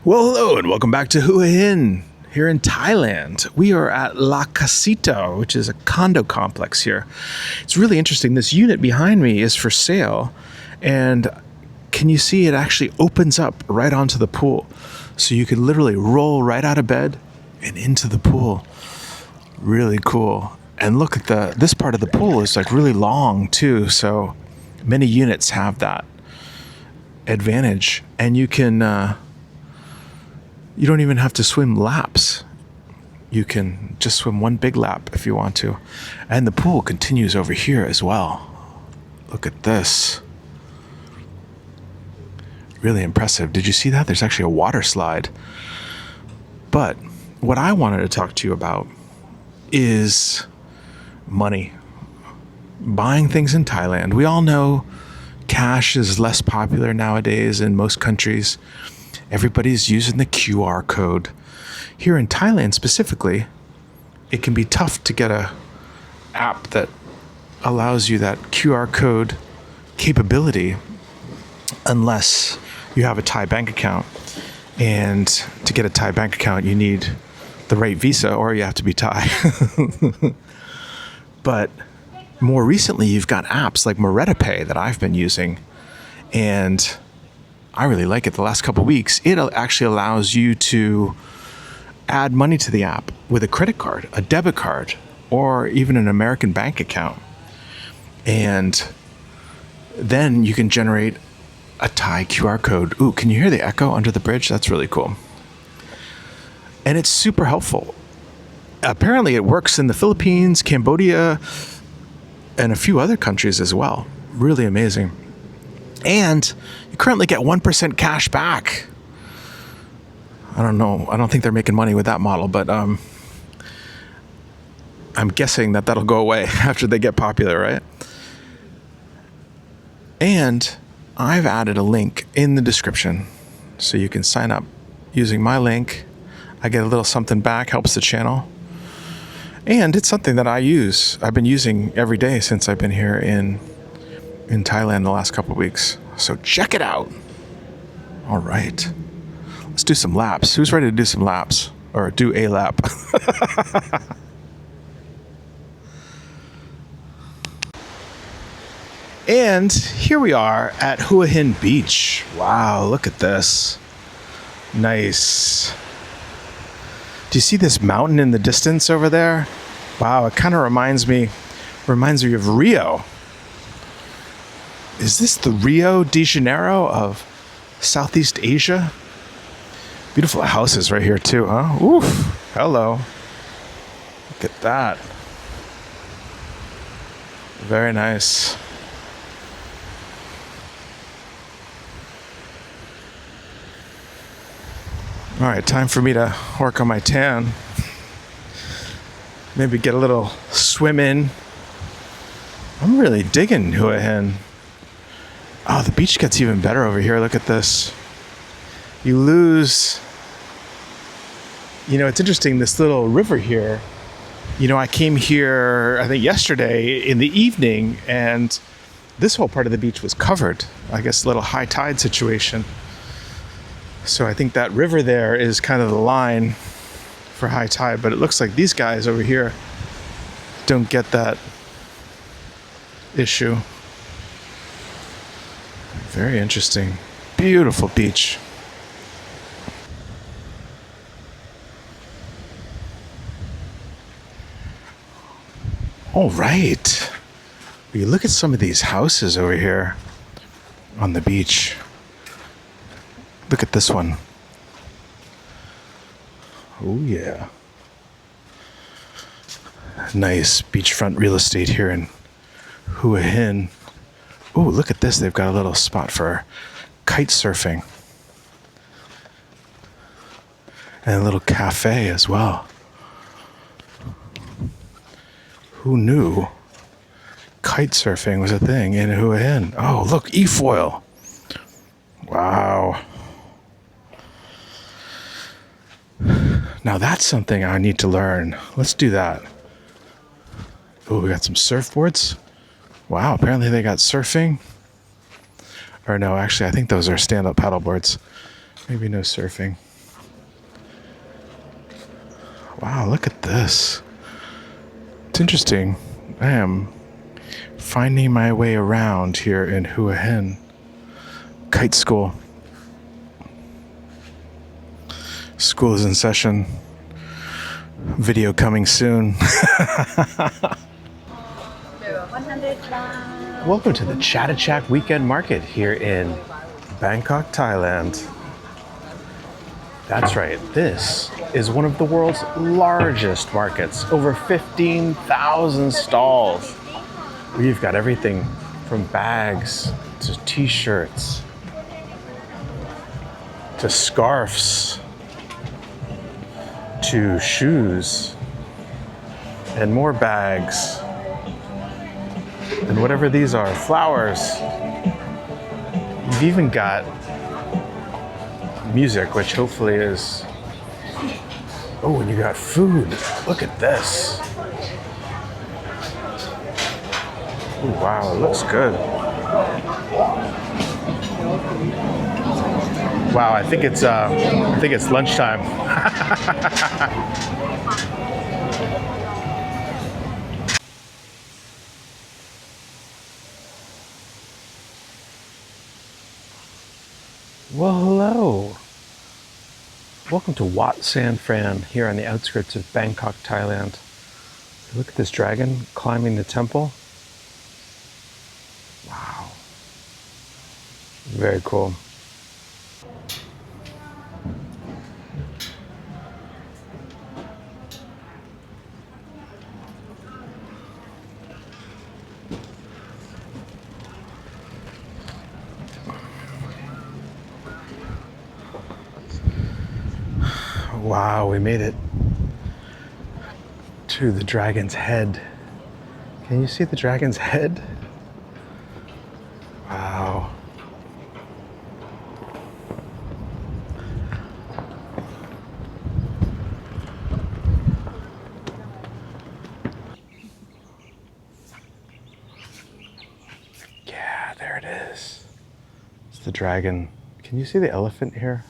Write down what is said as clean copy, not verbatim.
Well, hello and welcome back to Hua Hin here in Thailand. We are at La Casita, which is a condo complex here. It's really interesting. This unit behind me is for sale, and can you see it actually opens up right onto the pool? So you can literally roll right out of bed and into the pool. Really cool. And look at this part of the pool is like really long too, so many units have that advantage. And you can you don't even have to swim laps. You can just swim one big lap if you want to. And the pool continues over here as well. Look at this. Really impressive. Did you see that? There's actually a water slide. But what I wanted to talk to you about is money. Buying things in Thailand. We all know cash is less popular nowadays in most countries. Everybody's using the QR code. Here in Thailand specifically, it can be tough to get a app that allows you that QR code capability unless you have a Thai bank account. And to get a Thai bank account, you need the right visa or you have to be Thai. But more recently, you've got apps like MoretaPay that I've been using, and I really like it. The last couple of weeks, it actually allows you to add money to the app with a credit card, a debit card, or even an American bank account. And then you can generate a Thai QR code. Ooh, can you hear the echo under the bridge? That's really cool. And it's super helpful. Apparently it works in the Philippines, Cambodia, and a few other countries as well. Really amazing. And you currently get 1% cash back. I don't know. I don't think they're making money with that model, but I'm guessing that that'll go away after they get popular, right? And I've added a link in the description so you can sign up using my link. I get a little something back, helps the channel. And it's something that I use. I've been using every day since I've been here in Thailand the last couple of weeks. So check it out. All right. Let's do some laps. Who's ready to do some laps? Or do a lap? And here we are at Hua Hin Beach. Wow, look at this. Nice. Do you see this mountain in the distance over there? Wow, it kind of reminds me of Rio. Is this the Rio de Janeiro of Southeast Asia? Beautiful houses right here too, huh? Oof, hello. Look at that. Very nice. All right, time for me to work on my tan. Maybe get a little swim in. I'm really digging Hua Hin. Oh, the beach gets even better over here. Look at this. You lose... it's interesting, this little river here. I came here, I think yesterday in the evening, and this whole part of the beach was covered. I guess a little high tide situation. So I think that river there is kind of the line for high tide, but it looks like these guys over here don't get that issue. Very interesting. Beautiful beach. All right. You look at some of these houses over here on the beach. Look at this one. Oh yeah. Nice beachfront real estate here in Hua Hin. Oh, look at this. They've got a little spot for kite surfing. And a little cafe as well. Who knew kite surfing was a thing in Hua Hin? Oh, look, eFoil. Wow. Now that's something I need to learn. Let's do that. Oh, we got some surfboards. Wow, apparently they got surfing. Or no, actually, I think those are stand-up paddleboards. Maybe no surfing. Wow, look at this. It's interesting. I am finding my way around here in Hua Hin. Kite school. School is in session. Video coming soon. Welcome to the CHATUCHAK Weekend Market here in Bangkok, Thailand. That's right, this is one of the world's largest markets. Over 15,000 stalls. We've got everything from bags to t-shirts to scarves to shoes and more bags and whatever these are, flowers. You've even got music, which hopefully is, oh, and you got food. Look at this. Oh, wow, it looks good. Wow, I think it's lunchtime. Well, hello. Welcome to Wat Sampphran here on the outskirts of Bangkok, Thailand. Look at this dragon climbing the temple. Wow. Very cool. Wow, we made it to the dragon's head. Can you see the dragon's head? Wow. Yeah, there it is. It's the dragon. Can you see the elephant here?